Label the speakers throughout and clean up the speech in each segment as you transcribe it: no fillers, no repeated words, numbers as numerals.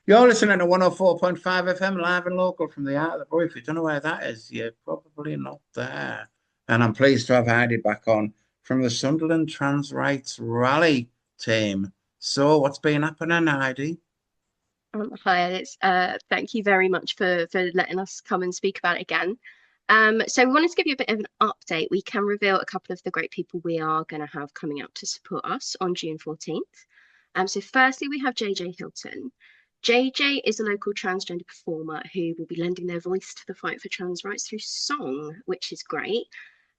Speaker 1: You're listening to 104.5 FM live and local from the Art of the Borough. If you don't know where that is, you're probably not there. And I'm pleased to have Heidi back on from the Sunderland Trans Rights Rally team. So, what's been happening, Heidi?
Speaker 2: Hi, thank you very much for letting us come and speak about it again. So we wanted to give you a bit of an update. We can reveal a couple of the great people we are going to have coming out to support us on June 14th. So firstly, we have JJ Hilton. JJ is a local transgender performer who will be lending their voice to the fight for trans rights through song, which is great.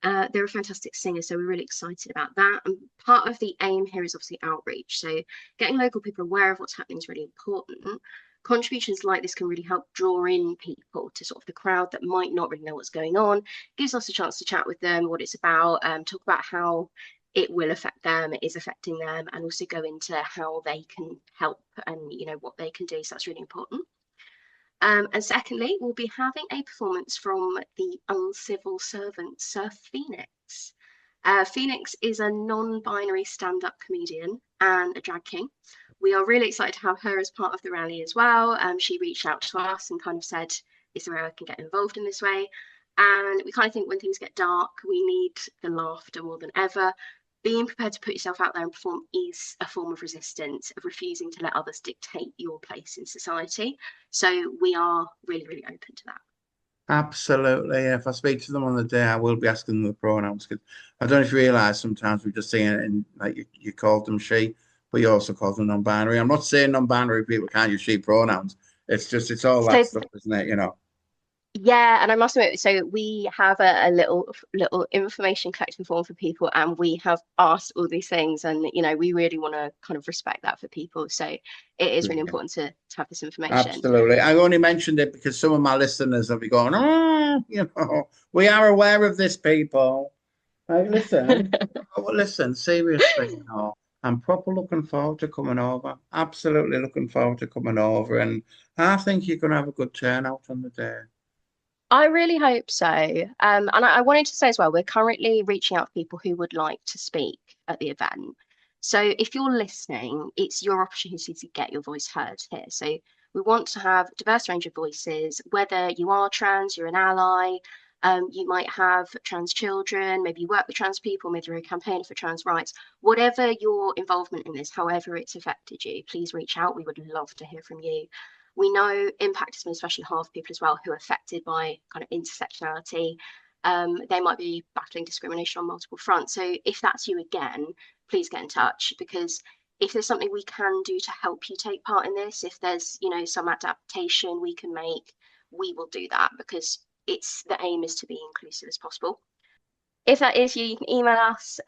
Speaker 2: They're a fantastic singer, so we're really excited about that. And part of the aim here is obviously outreach. So getting local people aware of what's happening is really important. Contributions like this can really help draw in people to sort of the crowd that might not really know what's going on. Gives us a chance to chat with them, what it's about, talk about how it will affect them, it is affecting them, and also go into how they can help and what they can do. So that's really important. And secondly, we'll be having a performance from the uncivil servant Sir Phoenix. Phoenix is a non-binary stand-up comedian and a drag king. We are really excited to have her as part of the rally as well. She reached out to us and kind of said, is there a way I can get involved in this way? And we kind of think when things get dark, we need the laughter more than ever. Being prepared to put yourself out there and perform is a form of resistance, of refusing to let others dictate your place in society. So we are really, really open to that.
Speaker 1: Absolutely. If I speak to them on the day, I will be asking them the pronouns because I don't know if you realise sometimes we just say it in like you called them she, but you also call them non-binary. I'm not saying non-binary people can't use she pronouns. It's all that
Speaker 2: So
Speaker 1: stuff, isn't it? You know.
Speaker 2: yeah, and I must admit, so we have a little information collecting form for people, and we have asked all these things, and we really want to kind of respect that for people. So it is really
Speaker 1: Brilliant.
Speaker 2: important to have this information.
Speaker 1: Absolutely. I only mentioned it because some of my listeners will be going, we are aware of this, people. Like, listen, listen, seriously, I'm proper looking forward to coming over. Absolutely looking forward to coming over. And I think you're going to have a good turnout on the day.
Speaker 2: I really hope so. And I wanted to say as well, we're currently reaching out to people who would like to speak at the event. So if you're listening, it's your opportunity to get your voice heard here. So we want to have a diverse range of voices, whether you are trans, you're an ally, you might have trans children, maybe you work with trans people, maybe you're a campaigner for trans rights, whatever your involvement in this, however it's affected you, please reach out. We would love to hear from you. We know impact has been especially hard for people as well who are affected by kind of intersectionality. They might be battling discrimination on multiple fronts. So if that's you again, please get in touch, because if there's something we can do to help you take part in this, if there's some adaptation we can make, we will do that, because the aim is to be inclusive as possible. If that is you, you can email us.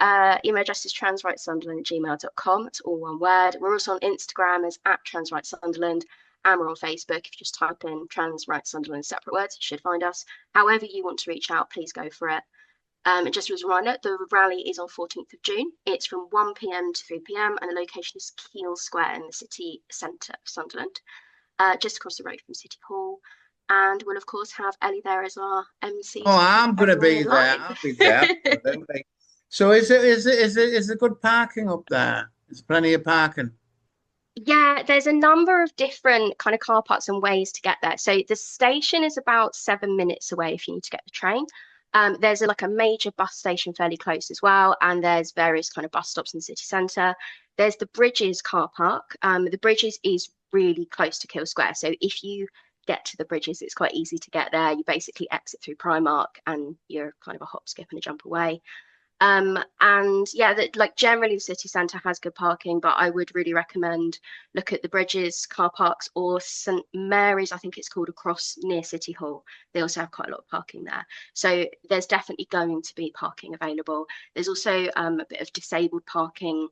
Speaker 2: Email address is transrightsunderland@gmail.com. It's all one word. We're also on Instagram as @transrightsunderland. And we're on Facebook. If you just type in Trans Rights Sunderland separate words, you should find us. However you want to reach out, please go for it. And just as a reminder, the rally is on 14th of June. It's from 1 p.m. to 3 p.m. and the location is Keel Square in the city centre of Sunderland, just across the road from City Hall. And we'll of course have Ellie there as our MC
Speaker 1: Oh,
Speaker 2: to keep
Speaker 1: I'm going to
Speaker 2: everyone
Speaker 1: be
Speaker 2: in
Speaker 1: there.
Speaker 2: line.
Speaker 1: I'll be there. Absolutely. So is there good parking up there? There's plenty of parking.
Speaker 2: Yeah, there's a number of different kind of car parks and ways to get there. So the station is about 7 minutes away if you need to get the train. There's like a major bus station fairly close as well, and there's various kind of bus stops in the city centre. There's the Bridges car park. The Bridges is really close to Keel Square, so if you get to the Bridges, it's quite easy to get there. You basically exit through Primark, and you're kind of a hop, skip, and a jump away. And yeah, like generally the city centre has good parking, but I would really recommend look at the Bridges car parks or St Mary's, I think it's called, across near City Hall. They also have quite a lot of parking there. So there's definitely going to be parking available. There's also a bit of disabled parking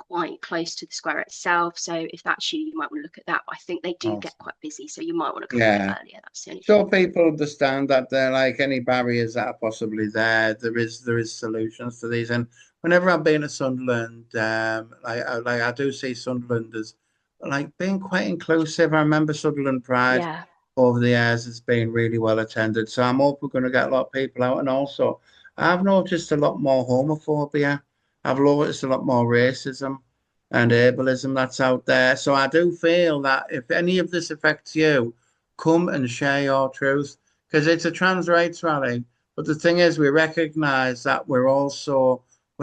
Speaker 2: quite close to the square itself. So if that's you, you might want to look at that. But I think they do get
Speaker 1: Awesome.
Speaker 2: quite busy, so you might want to come a bit
Speaker 1: Yeah.
Speaker 2: earlier. That's the only
Speaker 1: So
Speaker 2: thing.
Speaker 1: people understand that there like any barriers that are possibly there, there is solutions to these. And whenever I've been at Sunderland, I do see Sunderland as like being quite inclusive. I remember Sunderland Pride
Speaker 2: Yeah.
Speaker 1: over the years has been really well attended. So I'm hoping we're going to get a lot of people out. And also, I've noticed a lot more homophobia. I've noticed a lot more racism. and ableism that's out there. So I do feel that if any of this affects you, come and share your truth because it's a trans rights rally. But the thing is, we recognize that we're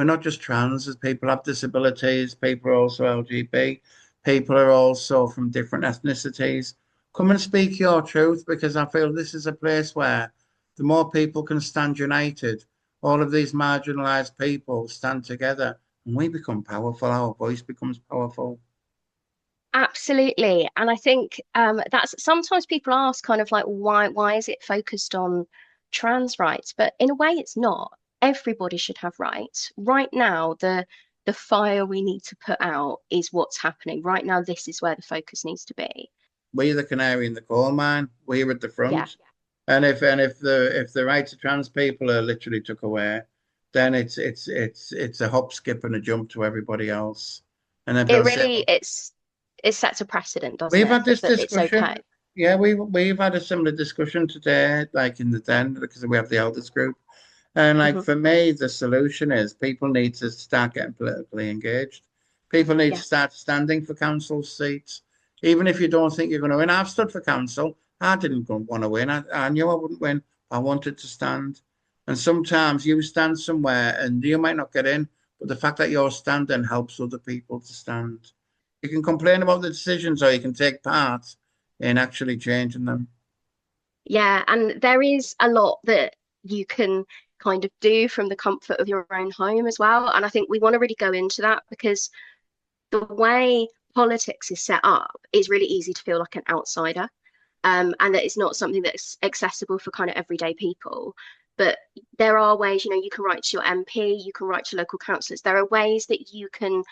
Speaker 1: not just trans, as people have disabilities, people are also LGBT, people are also from different ethnicities. Come and speak your truth because I feel this is a place where the more people can stand united, all of these marginalized people stand together and we become powerful. Our voice becomes powerful.
Speaker 2: Absolutely. And I think that's sometimes people ask kind of like why is it focused on trans rights? But in a way it's not. Everybody should have rights. Right now, the fire we need to put out is what's happening. Right now, this is where the focus needs to be.
Speaker 1: We're the canary in the coal mine. We're at the
Speaker 2: Yeah.
Speaker 1: front. And if the rights of trans people are literally took away, then it's a hop, skip, and a jump to everybody else. And then
Speaker 2: It
Speaker 1: they'll say,
Speaker 2: really
Speaker 1: well,
Speaker 2: it sets a precedent, doesn't
Speaker 1: we've
Speaker 2: it?
Speaker 1: had this
Speaker 2: That it's
Speaker 1: discussion.
Speaker 2: okay.
Speaker 1: Yeah, we've had a similar discussion today, like in the den, because we have the elders group. And like
Speaker 2: Hmm.
Speaker 1: for me, the solution is people need to start getting politically engaged. People need to
Speaker 2: Yeah.
Speaker 1: start standing for council seats, even if you don't think you're going to win. I've stood for council. I didn't want to win. I knew I wouldn't win. I wanted to stand. And sometimes you stand somewhere and you might not get in, but the fact that you're standing helps other people to stand. You can complain about the decisions or you can take part in actually changing them.
Speaker 2: Yeah, and there is a lot that you can kind of do from the comfort of your own home as well. And I think we want to really go into that because the way politics is set up, it's really easy to feel like an outsider, and that it's not something that's accessible for kind of everyday people. But there are ways, you can write to your MP, you can write to local councillors. There are ways that you can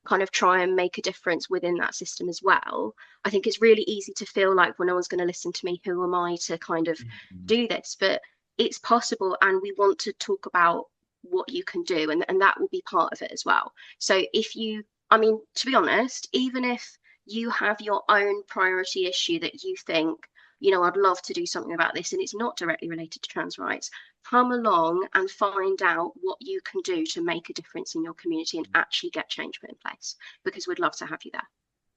Speaker 2: kind of try and make a difference within that system as well. I think it's really easy to feel like, well, no one's going to listen to me. Who am I to kind of
Speaker 1: Mhm.
Speaker 2: do this? But it's possible, and we want to talk about what you can do, and that will be part of it as well. So if you, I mean, to be honest, even if you have your own priority issue that you think, I'd love to do something about this, and it's not directly related to trans rights, come along and find out what you can do to make a difference in your community and actually get change put in place, because we'd love to have you there.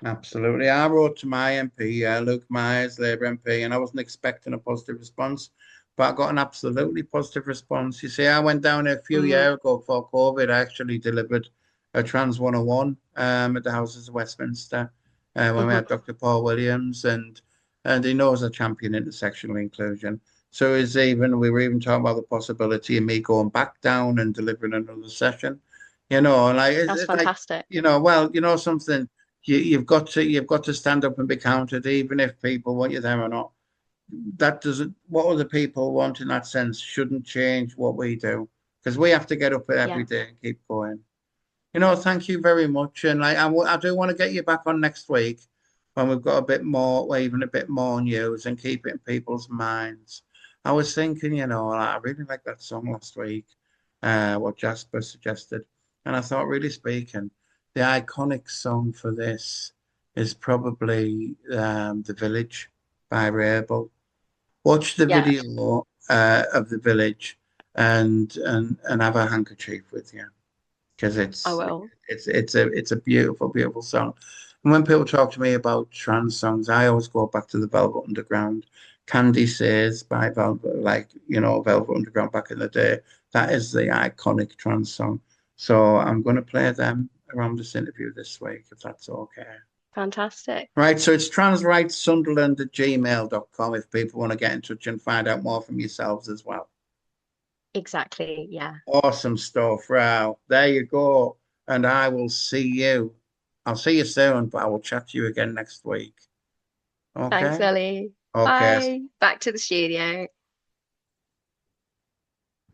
Speaker 1: Absolutely. I wrote to my MP, Luke Myers, Labour MP, and I wasn't expecting a positive response, but I got an absolutely positive response. You see, I went down a few
Speaker 2: Mm,
Speaker 1: years ago before COVID. I actually delivered a Trans 101 at the Houses of Westminster when we
Speaker 2: mhm.
Speaker 1: had Dr. Paul Williams, and he knows I champion intersectional inclusion. So we were even talking about the possibility of me going back down and delivering another session. And like
Speaker 2: That's
Speaker 1: it's like,
Speaker 2: fantastic.
Speaker 1: well, something you've got to stand up and be counted, even if people want you there or not. That doesn't what other people want in that sense shouldn't change what we do because we have to get up every
Speaker 2: Yeah.
Speaker 1: day and keep going. Thank you very much, and like I do want to get you back on next week when we've got a bit more, or even a bit more news and keep it in people's minds. I was thinking, like, I really liked that song last week, what Jasper suggested, and I thought, really speaking, the iconic song for this is probably "The Village" by Rabel. Watch the
Speaker 2: Yeah,
Speaker 1: video of The Village and have a handkerchief with you because
Speaker 2: I
Speaker 1: it's
Speaker 2: will.
Speaker 1: it's it's a it's a beautiful, beautiful song. And when people talk to me about trans songs, I always go back to the Velvet Underground. Candy Says by Velvet, like Velvet Underground back in the day. That is the iconic trans song. So I'm going to play them around this interview this week, if that's okay.
Speaker 2: Fantastic.
Speaker 1: Right, so it's transrightsunderland@gmail.com if people want to get in touch and find out more from yourselves as well.
Speaker 2: Exactly. Yeah.
Speaker 1: Awesome stuff, Rao. There you go. And I will see you. I'll see you soon, but I will chat to you again next week.
Speaker 2: Thanks,
Speaker 1: Okay?
Speaker 2: Ellie.
Speaker 1: Okay.
Speaker 2: Bye. Back to the studio.